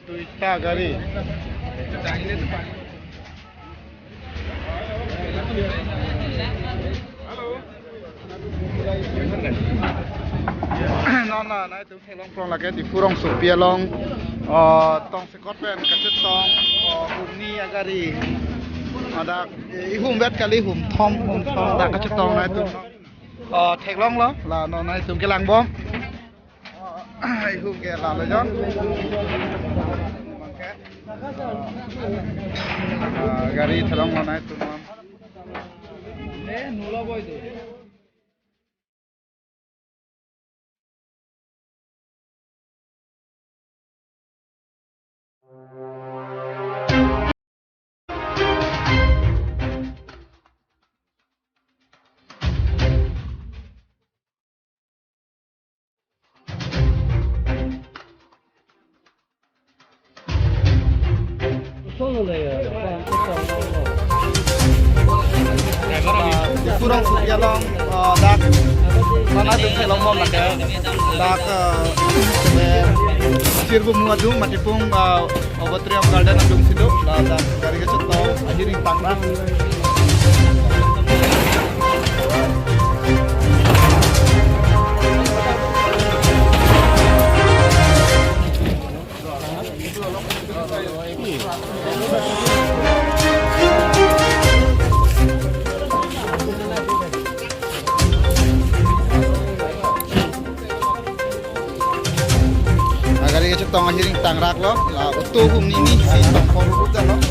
Duita gari. Nona nai tu thelong prong lage di furong supia long tong sekot pen kacet tong humni agari ada ihum bet kali hum thom da kacet tong nai tu thelong lo la no nai tu kelang bom ihum ke la lo jon gari thelong lo nai tu nula boy tu kurang supaya long dak mana tu selong bom lagi dak sirbu muadung matipung obatriam garden adung sido dak dari kecetau ajiring tangrang tong ahiring tangrak lo la utu hum ni si tong koru ta lo